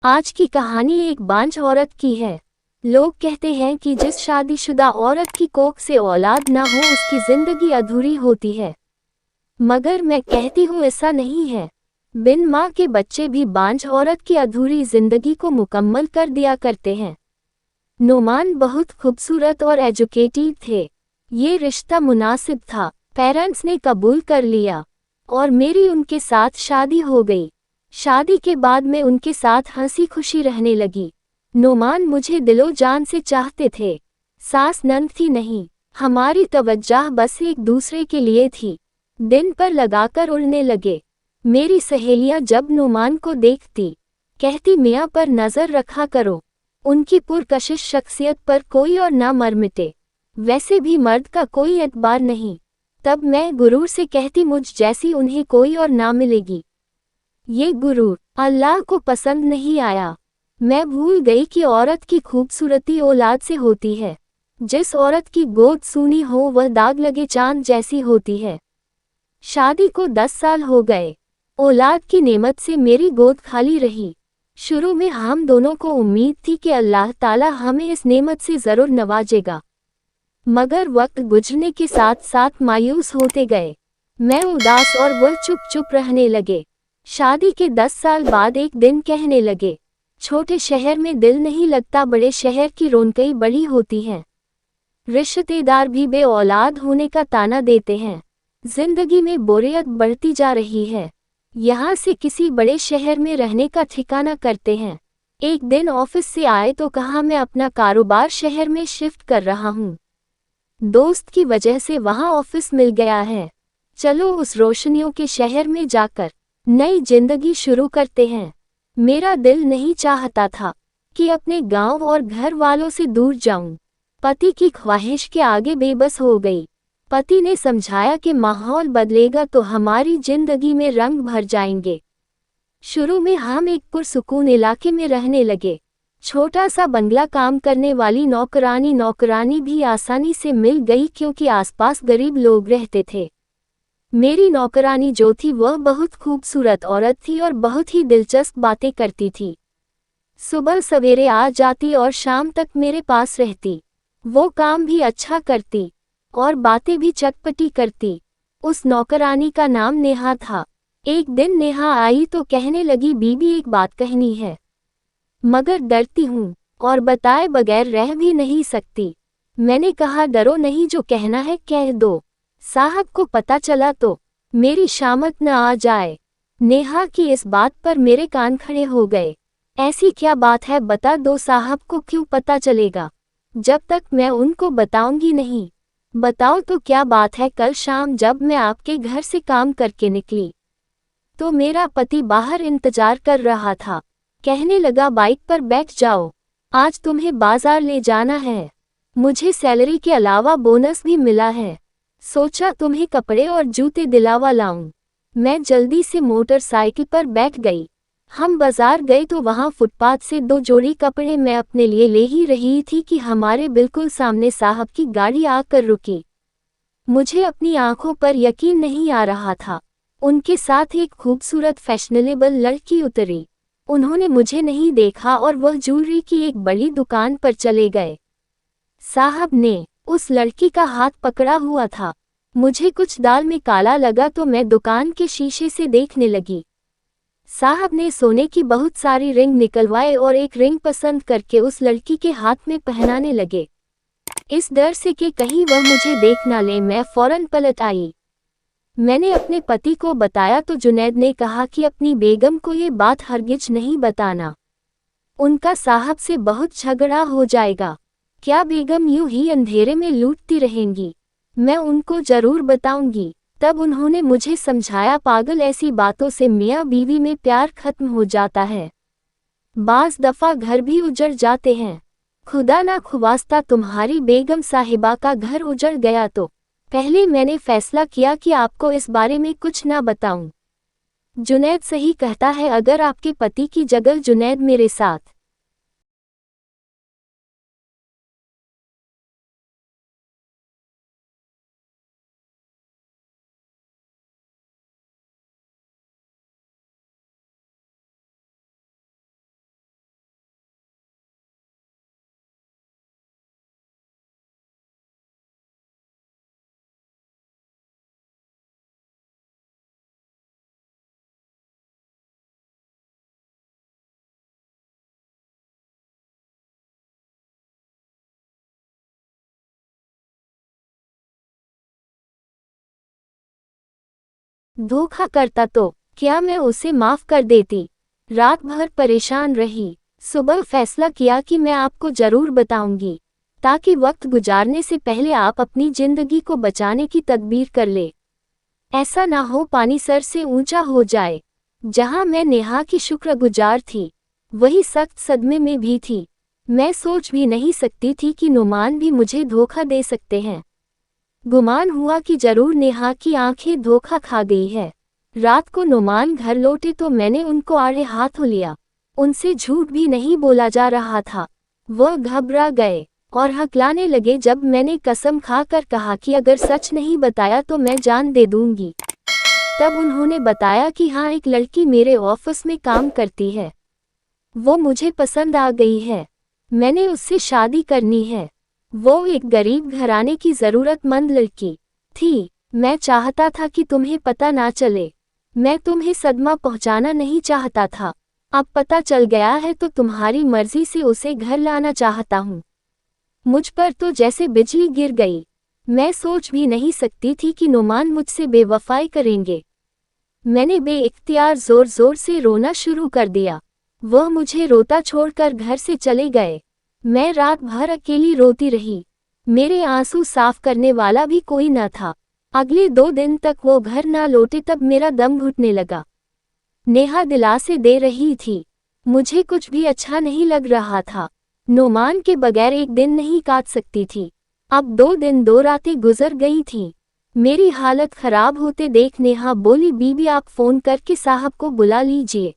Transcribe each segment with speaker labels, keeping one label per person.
Speaker 1: आज की कहानी एक बांझ औरत की है। लोग कहते हैं कि जिस शादीशुदा औरत की कोख से औलाद ना हो उसकी जिंदगी अधूरी होती है, मगर मैं कहती हूँ ऐसा नहीं है। बिन माँ के बच्चे भी बांझ औरत की अधूरी जिंदगी को मुकम्मल कर दिया करते हैं। नोमान बहुत खूबसूरत और एजुकेटेड थे। ये रिश्ता मुनासिब था, पेरेंट्स ने कबूल कर लिया और मेरी उनके साथ शादी हो गई। शादी के बाद मैं उनके साथ हंसी खुशी रहने लगी। नोमान मुझे दिलो जान से चाहते थे। सास नंद थी नहीं, हमारी तवज्जो बस एक दूसरे के लिए थी। दिन पर लगाकर उड़ने लगे। मेरी सहेलियां जब नोमान को देखती, कहती मियाँ पर नजर रखा करो, उनकी पुरकशिश शख्सियत पर कोई और ना मर मिटे। वैसे भी मर्द का कोई एतबार नहीं। तब मैं गुरूर से कहती मुझ जैसी उन्हें कोई और ना मिलेगी। ये गुरूर अल्लाह को पसंद नहीं आया। मैं भूल गई कि औरत की खूबसूरती औलाद से होती है। जिस औरत की गोद सूनी हो वह दाग लगे चांद जैसी होती है। शादी को 10 साल हो गए। औलाद की नेमत से मेरी गोद खाली रही। शुरू में हम दोनों को उम्मीद थी कि अल्लाह ताला हमें इस नेमत से ज़रूर नवाजेगा, मगर वक्त गुजरने के साथ साथ मायूस होते गए। मैं उदास और वह चुप चुप रहने लगे। शादी के 10 साल बाद एक दिन कहने लगे, छोटे शहर में दिल नहीं लगता, बड़े शहर की रौनकें बड़ी होती हैं। रिश्तेदार भी बे औलाद होने का ताना देते हैं। जिंदगी में बोरियत बढ़ती जा रही है। यहाँ से किसी बड़े शहर में रहने का ठिकाना करते हैं। एक दिन ऑफिस से आए तो कहा मैं अपना कारोबार शहर में शिफ्ट कर रहा हूँ। दोस्त की वजह से वहाँ ऑफिस मिल गया है। चलो उस रोशनियों के शहर में जाकर नई जिंदगी शुरू करते हैं। मेरा दिल नहीं चाहता था कि अपने गांव और घर वालों से दूर जाऊं। पति की ख्वाहिश के आगे बेबस हो गई। पति ने समझाया कि माहौल बदलेगा तो हमारी जिंदगी में रंग भर जाएंगे। शुरू में हम एक पुरसुकून इलाके में रहने लगे। छोटा सा बंगला, काम करने वाली नौकरानी भी आसानी से मिल गई क्योंकि आसपास गरीब लोग रहते थे। मेरी नौकरानी जो थी वह बहुत खूबसूरत औरत थी और बहुत ही दिलचस्प बातें करती थी। सुबह सवेरे आ जाती और शाम तक मेरे पास रहती। वो काम भी अच्छा करती और बातें भी चटपटी करती। उस नौकरानी का नाम नेहा था। एक दिन नेहा आई तो कहने लगी, बीबी एक बात कहनी है, मगर डरती हूँ और बताए बगैर रह भी नहीं सकती। मैंने कहा डरो नहीं, जो कहना है कह दो, साहब को पता चला तो मेरी शामत न आ जाए। नेहा की इस बात पर मेरे कान खड़े हो गए। ऐसी क्या बात है, बता दो, साहब को क्यों पता चलेगा? जब तक मैं उनको बताऊंगी नहीं। बताओ तो क्या बात है? कल शाम जब मैं आपके घर से काम करके निकली तो मेरा पति बाहर इंतजार कर रहा था। कहने लगा, बाइक पर बैठ जाओ, आज तुम्हें बाजार ले जाना है। मुझे सैलरी के अलावा बोनस भी मिला है। सोचा तुम्हें कपड़े और जूते दिलावा लाऊं। मैं जल्दी से मोटरसाइकिल पर बैठ गई। हम बाजार गए तो वहां फुटपाथ से 2 जोड़ी कपड़े मैं अपने लिए ले ही रही थी कि हमारे बिल्कुल सामने साहब की गाड़ी आकर रुकी। मुझे अपनी आंखों पर यकीन नहीं आ रहा था। उनके साथ एक खूबसूरत फैशनेबल लड़की उतरी। उन्होंने मुझे नहीं देखा और वह ज्वेलरी की एक बड़ी दुकान पर चले गए। साहब ने उस लड़की का हाथ पकड़ा हुआ था। मुझे कुछ दाल में काला लगा तो मैं दुकान के शीशे से देखने लगी। साहब ने सोने की बहुत सारी रिंग निकलवाए और एक रिंग पसंद करके उस लड़की के हाथ में पहनाने लगे। इस डर से कि कहीं वह मुझे देख ना ले, मैं फौरन पलट आई। मैंने अपने पति को बताया तो जुनैद ने कहा कि अपनी बेगम को ये बात हरगिज नहीं बताना, उनका साहब से बहुत झगड़ा हो जाएगा। क्या बेगम यूं ही अंधेरे में लूटती रहेंगी? मैं उनको जरूर बताऊंगी। तब उन्होंने मुझे समझाया, पागल, ऐसी बातों से मियाँ बीवी में प्यार खत्म हो जाता है। बाज दफा घर भी उजड़ जाते हैं। खुदा ना खुवास्ता तुम्हारी बेगम साहिबा का घर उजड़ गया तो पहले मैंने फैसला किया कि आपको इस बारे में कुछ ना बताऊं। जुनैद सही कहता है, अगर आपके पति की जगह जुनैद मेरे साथ धोखा करता तो क्या मैं उसे माफ कर देती। रात भर परेशान रही। सुबह फैसला किया कि मैं आपको जरूर बताऊंगी, ताकि वक्त गुजारने से पहले आप अपनी जिंदगी को बचाने की तदबीर कर ले। ऐसा ना हो पानी सर से ऊंचा हो जाए। जहां मैं नेहा की शुक्रगुजार थी, वही सख्त सदमे में भी थी। मैं सोच भी नहीं सकती थी कि नुमान भी मुझे धोखा दे सकते हैं। गुमान हुआ कि जरूर नेहा की आंखें धोखा खा गई है। रात को नुमान घर लौटे तो मैंने उनको आड़े हाथों लिया। उनसे झूठ भी नहीं बोला जा रहा था। वह घबरा गए और हकलाने लगे जब मैंने कसम खाकर कहा कि अगर सच नहीं बताया तो मैं जान दे दूंगी। तब उन्होंने बताया कि हाँ, एक लड़की मेरे ऑफिस में काम करती है। वो मुझे पसंद आ गई है। मैंने उससे शादी करनी है। वो एक गरीब घराने की जरूरतमंद लड़की थी। मैं चाहता था कि तुम्हें पता ना चले। मैं तुम्हें सदमा पहुंचाना नहीं चाहता था। अब पता चल गया है तो तुम्हारी मर्जी से उसे घर लाना चाहता हूँ। मुझ पर तो जैसे बिजली गिर गई। मैं सोच भी नहीं सकती थी कि नुमान मुझसे बेवफाई करेंगे। मैंने बेइख्तियार जोर जोर से रोना शुरू कर दिया। वह मुझे रोता छोड़कर घर से चले गए। मैं रात भर अकेली रोती रही। मेरे आंसू साफ करने वाला भी कोई न था। अगले 2 दिन तक वो घर ना लौटे तब मेरा दम घुटने लगा। नेहा दिलासे दे रही थी। मुझे कुछ भी अच्छा नहीं लग रहा था। नुमान के बगैर एक दिन नहीं काट सकती थी। अब 2 दिन 2 रातें गुजर गई थीं। मेरी हालत खराब होते देख नेहा बोली, बीबी आप फोन करके साहब को बुला लीजिए।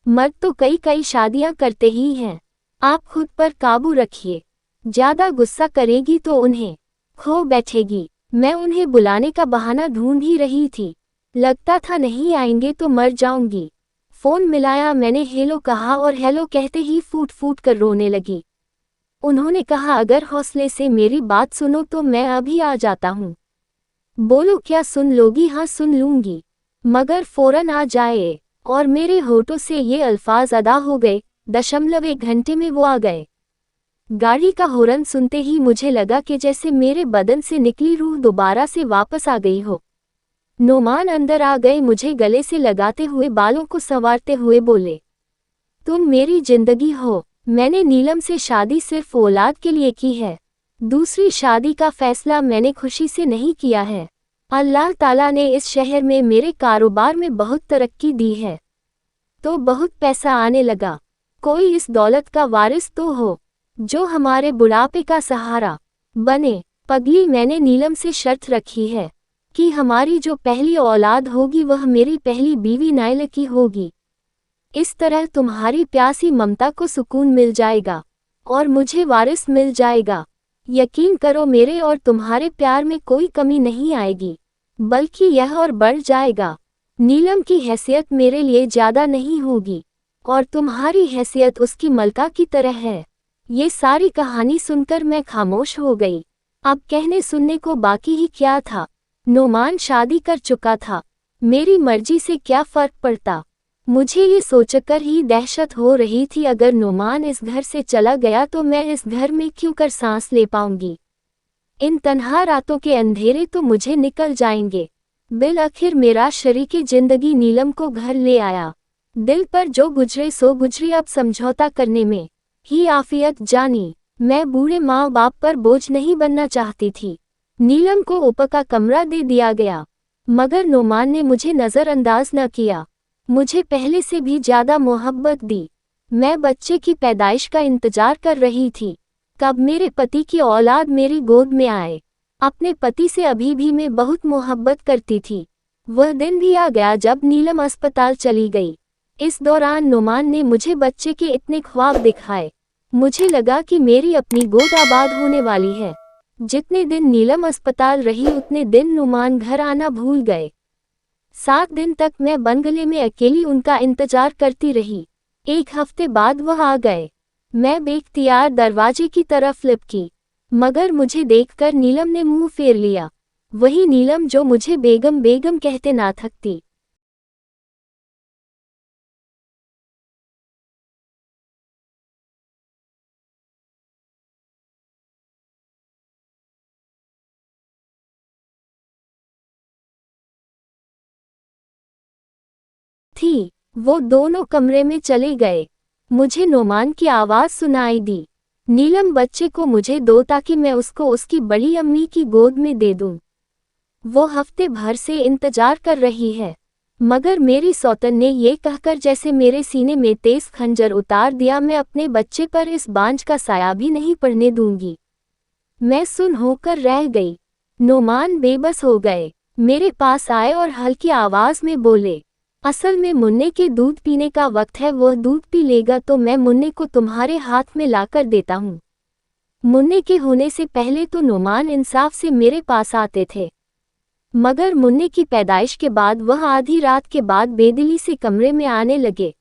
Speaker 1: मर्द तो कई कई शादियां करते ही हैं। आप खुद पर काबू रखिए। ज्यादा गुस्सा करेगी तो उन्हें खो बैठेगी। मैं उन्हें बुलाने का बहाना ढूंढ ही रही थी। लगता था नहीं आएंगे तो मर जाऊंगी। फोन मिलाया, मैंने हेलो कहा और हेलो कहते ही फूट फूट कर रोने लगी। उन्होंने कहा अगर हौसले से मेरी बात सुनो तो मैं अभी आ जाता हूँ। बोलो क्या सुन लोगी? हाँ सुन लूंगी, मगर फौरन आ जाए। और मेरे होठों से ये अल्फाज अदा हो गए। 1 घंटे में वो आ गए। गाड़ी का हॉर्न सुनते ही मुझे लगा कि जैसे मेरे बदन से निकली रूह दोबारा से वापस आ गई हो। नुमान अंदर आ गए, मुझे गले से लगाते हुए बालों को संवारते हुए बोले, तुम मेरी जिंदगी हो। मैंने नीलम से शादी सिर्फ औलाद के लिए की है। दूसरी शादी का फैसला मैंने खुशी से नहीं किया है। अल्लाह ताला ने इस शहर में मेरे कारोबार में बहुत तरक्की दी है, तो बहुत पैसा आने लगा। कोई इस दौलत का वारिस तो हो जो हमारे बुढ़ापे का सहारा बने। पगली, मैंने नीलम से शर्त रखी है कि हमारी जो पहली औलाद होगी वह मेरी पहली बीवी नाइला की होगी। इस तरह तुम्हारी प्यासी ममता को सुकून मिल जाएगा और मुझे वारिस मिल जाएगा। यकीन करो, मेरे और तुम्हारे प्यार में कोई कमी नहीं आएगी, बल्कि यह और बढ़ जाएगा। नीलम की हैसियत मेरे लिए ज्यादा नहीं होगी और तुम्हारी हैसियत उसकी मलका की तरह है। ये सारी कहानी सुनकर मैं खामोश हो गई। अब कहने सुनने को बाकी ही क्या था। नुमान शादी कर चुका था। मेरी मर्जी से क्या फर्क पड़ता। मुझे ये सोचकर ही दहशत हो रही थी, अगर नुमान इस घर से चला गया तो मैं इस घर में क्यों कर सांस ले पाऊंगी। इन तन्हा रातों के अंधेरे तो मुझे निकल जाएंगे। बिल आखिर मेरा शरीके जिंदगी नीलम को घर ले आया। दिल पर जो गुजरे सो गुजरी, अब समझौता करने में ही आफियत जानी। मैं बूढ़े माँ बाप पर बोझ नहीं बनना चाहती थी। नीलम को ऊपर का कमरा दे दिया गया, मगर नुमान ने मुझे नज़रअंदाज न किया। मुझे पहले से भी ज्यादा मोहब्बत दी। मैं बच्चे की पैदाइश का इंतजार कर रही थी, कब मेरे पति की औलाद मेरी गोद में आए। अपने पति से अभी भी मैं बहुत मोहब्बत करती थी। वह दिन भी आ गया जब नीलम अस्पताल चली गई। इस दौरान नुमान ने मुझे बच्चे के इतने ख्वाब दिखाए, मुझे लगा कि मेरी अपनी गोद आबाद होने वाली है। जितने दिन नीलम अस्पताल रही उतने दिन नुमान घर आना भूल गए। 7 दिन तक मैं बंगले में अकेली उनका इंतजार करती रही। 1 हफ्ते बाद वह आ गए। मैं बेख्तियार दरवाजे की तरफ लिपकी, मगर मुझे देखकर नीलम ने मुंह फेर लिया। वही नीलम जो मुझे बेगम बेगम कहते ना थकती। थी। वो दोनों कमरे में चले गए। मुझे नोमान की आवाज़ सुनाई दी, नीलम बच्चे को मुझे दो ताकि मैं उसको उसकी बड़ी अम्मी की गोद में दे दूं। वो हफ्ते भर से इंतजार कर रही है, मगर मेरी सौतन ने ये कहकर जैसे मेरे सीने में तेज खंजर उतार दिया, मैं अपने बच्चे पर इस बांझ का साया भी नहीं पड़ने दूंगी। मैं सुन होकर रह गई। नोमान बेबस हो गए, मेरे पास आए और हल्की आवाज में बोले, असल में मुन्ने के दूध पीने का वक्त है, वह दूध पी लेगा तो मैं मुन्ने को तुम्हारे हाथ में लाकर देता हूँ। मुन्ने के होने से पहले तो नोमान इंसाफ से मेरे पास आते थे, मगर मुन्ने की पैदाइश के बाद वह आधी रात के बाद बेदिली से कमरे में आने लगे।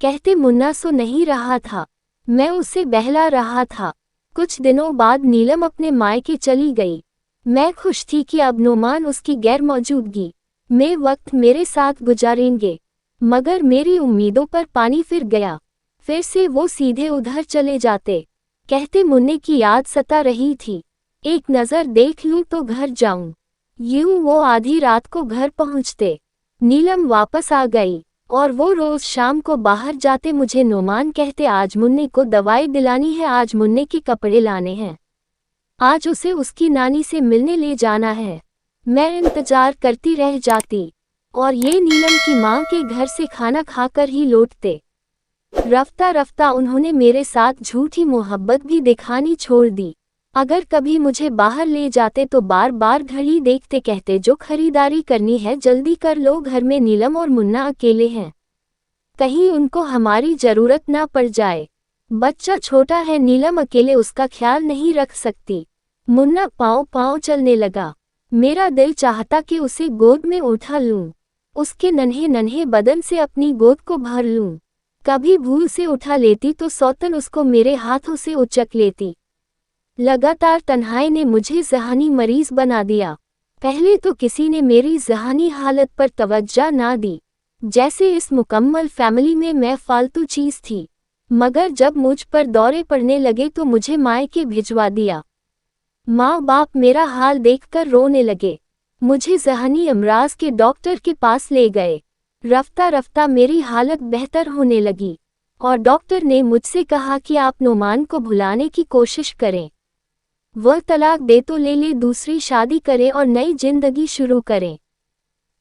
Speaker 1: कहते मुन्ना सो नहीं रहा था, मैं उसे बहला रहा था। कुछ दिनों बाद नीलम अपने मायके चली गई। मैं खुश थी कि अब नोमान उसकी गैर मौजूदगी में वक्त मेरे साथ गुजारेंगे, मगर मेरी उम्मीदों पर पानी फिर गया। फिर से वो सीधे उधर चले जाते। कहते मुन्ने की याद सता रही थी, एक नज़र देख लूं तो घर जाऊं। यूं वो आधी रात को घर पहुंचते। नीलम वापस आ गई और वो रोज शाम को बाहर जाते। मुझे नोमान कहते, आज मुन्ने को दवाई दिलानी है, आज मुन्ने के कपड़े लाने हैं, आज उसे उसकी नानी से मिलने ले जाना है। मैं इंतजार करती रह जाती और ये नीलम की माँ के घर से खाना खाकर ही लौटते। रफ्ता रफ्ता उन्होंने मेरे साथ झूठी मोहब्बत भी दिखानी छोड़ दी। अगर कभी मुझे बाहर ले जाते तो बार बार घड़ी देखते, कहते जो खरीदारी करनी है जल्दी कर लो, घर में नीलम और मुन्ना अकेले हैं, कहीं उनको हमारी जरूरत ना पड़ जाए। बच्चा छोटा है, नीलम अकेले उसका ख्याल नहीं रख सकती। मुन्ना पाँव पाँव चलने लगा। मेरा दिल चाहता कि उसे गोद में उठा लूं, उसके नन्हे नन्हे बदन से अपनी गोद को भर लूं। कभी भूल से उठा लेती तो सौतन उसको मेरे हाथों से उचक लेती। लगातार तन्हाई ने मुझे ज़हानी मरीज बना दिया। पहले तो किसी ने मेरी ज़हानी हालत पर तवज्जो ना दी, जैसे इस मुकम्मल फैमिली में मैं फालतू चीज़ थी। मगर जब मुझ पर दौरे पड़ने लगे तो मुझे मायके भिजवा दिया। माँ बाप मेरा हाल देखकर रोने लगे। मुझे ज़हनी अमराज के डॉक्टर के पास ले गए। रफ्ता रफ्ता मेरी हालत बेहतर होने लगी और डॉक्टर ने मुझसे कहा कि आप नोमान को भुलाने की कोशिश करें। वह तलाक दे तो ले ले, दूसरी शादी करें और नई जिंदगी शुरू करें,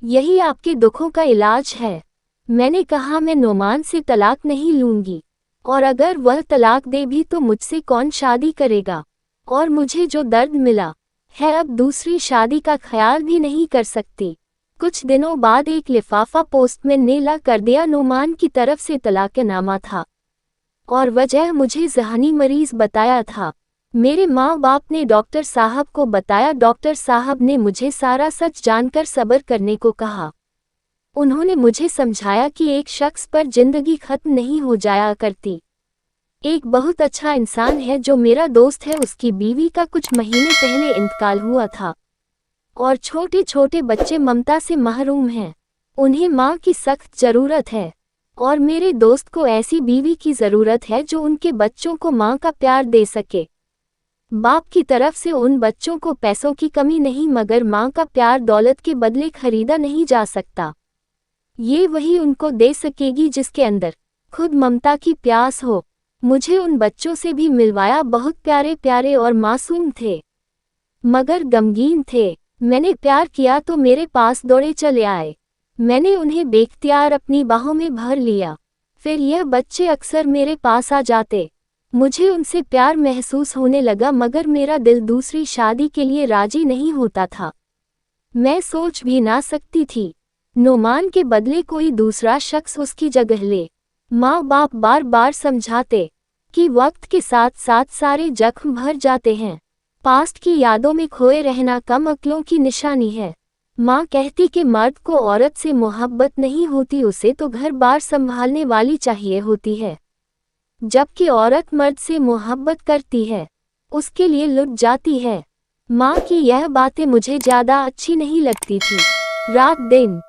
Speaker 1: यही आपके दुखों का इलाज है। मैंने कहा, मैं नोमान से तलाक नहीं लूंगी, और अगर वह तलाक दे भी तो मुझसे कौन शादी करेगा, और मुझे जो दर्द मिला है अब दूसरी शादी का ख्याल भी नहीं कर सकती। कुछ दिनों बाद एक लिफाफा पोस्टमैन ने ला कर दिया। नोमान की तरफ से तलाकनामा था और वजह मुझे ज़हनी मरीज बताया था। मेरे माँ बाप ने डॉक्टर साहब को बताया। डॉक्टर साहब ने मुझे सारा सच जानकर सब्र करने को कहा। उन्होंने मुझे समझाया कि एक शख्स पर जिंदगी खत्म नहीं हो जाया करती। एक बहुत अच्छा इंसान है जो मेरा दोस्त है, उसकी बीवी का कुछ महीने पहले इंतकाल हुआ था और छोटे छोटे बच्चे ममता से महरूम हैं। उन्हें माँ की सख्त ज़रूरत है और मेरे दोस्त को ऐसी बीवी की ज़रूरत है जो उनके बच्चों को माँ का प्यार दे सके। बाप की तरफ से उन बच्चों को पैसों की कमी नहीं, मगर माँ का प्यार दौलत के बदले खरीदा नहीं जा सकता। ये वही उनको दे सकेगी जिसके अंदर खुद ममता की प्यास हो। मुझे उन बच्चों से भी मिलवाया। बहुत प्यारे प्यारे और मासूम थे, मगर गमगीन थे। मैंने प्यार किया तो मेरे पास दौड़े चले आए। मैंने उन्हें बेख्तियार अपनी बाहों में भर लिया। फिर यह बच्चे अक्सर मेरे पास आ जाते। मुझे उनसे प्यार महसूस होने लगा, मगर मेरा दिल दूसरी शादी के लिए राजी नहीं होता था। मैं सोच भी ना सकती थी नोमान के बदले कोई दूसरा शख्स उसकी जगह ले। माँ बाप बार बार समझाते कि वक्त के साथ साथ सारे जख्म भर जाते हैं। पास्ट की यादों में खोए रहना कम अक्लों की निशानी है। माँ कहती कि मर्द को औरत से मोहब्बत नहीं होती, उसे तो घर बार संभालने वाली चाहिए होती है। जबकि औरत मर्द से मोहब्बत करती है, उसके लिए लुट जाती है। माँ की यह बातें मुझे ज़्यादा अच्छी नहीं लगती थी। रात दिन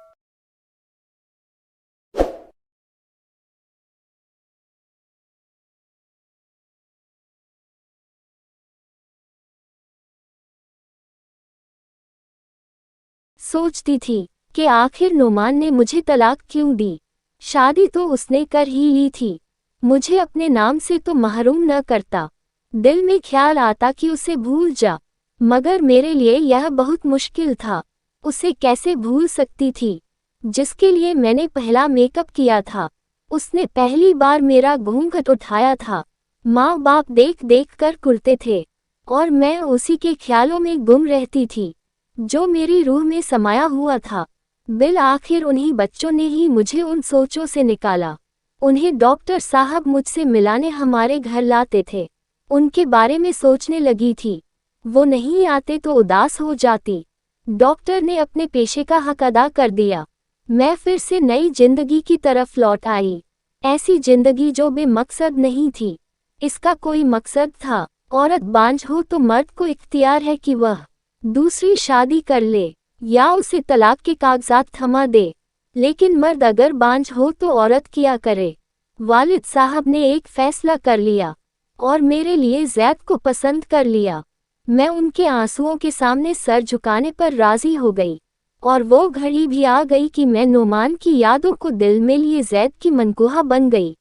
Speaker 1: सोचती थी कि आखिर नोमान ने मुझे तलाक क्यों दी। शादी तो उसने कर ही ली थी, मुझे अपने नाम से तो महरूम न करता। दिल में ख्याल आता कि उसे भूल जा, मगर मेरे लिए यह बहुत मुश्किल था। उसे कैसे भूल सकती थी, जिसके लिए मैंने पहला मेकअप किया था। उसने पहली बार मेरा घूंघट उठाया था। माँ बाप देख देख कर कुर्ते थे और मैं उसी के ख्यालों में गुम रहती थी, जो मेरी रूह में समाया हुआ था। बिल आखिर उन्हीं बच्चों ने ही मुझे उन सोचों से निकाला। उन्हें डॉक्टर साहब मुझसे मिलाने हमारे घर लाते थे। उनके बारे में सोचने लगी थी, वो नहीं आते तो उदास हो जाती। डॉक्टर ने अपने पेशे का हक अदा कर दिया। मैं फिर से नई जिंदगी की तरफ लौट आई, ऐसी जिंदगी जो बेमकसद नहीं थी। इसका कोई मकसद था। औरत बांझ हो तो मर्द को इख्तियार है कि वह दूसरी शादी कर ले या उसे तलाक के कागजात थमा दे, लेकिन मर्द अगर बांझ हो तो औरत क्या करे। वालिद साहब ने एक फैसला कर लिया और मेरे लिए ज़ैद को पसंद कर लिया। मैं उनके आंसुओं के सामने सर झुकाने पर राजी हो गई और वो घड़ी भी आ गई कि मैं नोमान की यादों को दिल में लिए ज़ैद की मनकूहा बन गई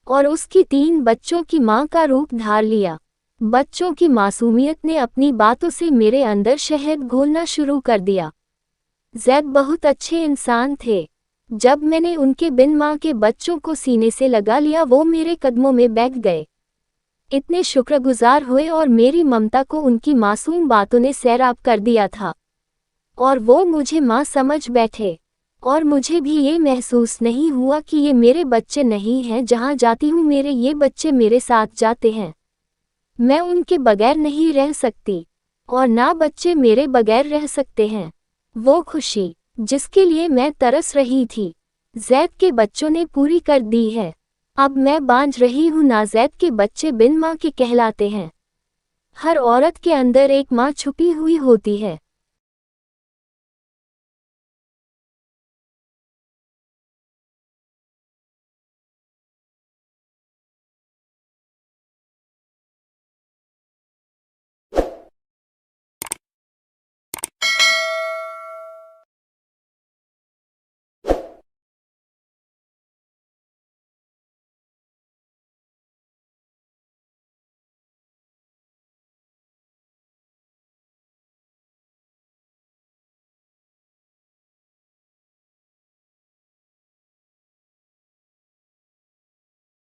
Speaker 1: और उसकी 3 बच्चों की मां का रूप धार लिया। बच्चों की मासूमियत ने अपनी बातों से मेरे अंदर शहद घोलना शुरू कर दिया। ज़ैद बहुत अच्छे इंसान थे। जब मैंने उनके बिन मां के बच्चों को सीने से लगा लिया, वो मेरे कदमों में बैठ गए, इतने शुक्रगुजार हुए और मेरी ममता को उनकी मासूम बातों ने सैराब कर दिया था और वो मुझे मां समझ बैठे। और मुझे भी ये महसूस नहीं हुआ कि ये मेरे बच्चे नहीं हैं। जहाँ जाती हूँ मेरे ये बच्चे मेरे साथ जाते हैं। मैं उनके बगैर नहीं रह सकती और ना बच्चे मेरे बगैर रह सकते हैं। वो खुशी जिसके लिए मैं तरस रही थी, ज़ैद के बच्चों ने पूरी कर दी है। अब मैं बांझ रही हूँ ना, ज़ैद के बच्चे बिन माँ के कहलाते हैं। हर औरत के अंदर एक माँ छुपी हुई होती है।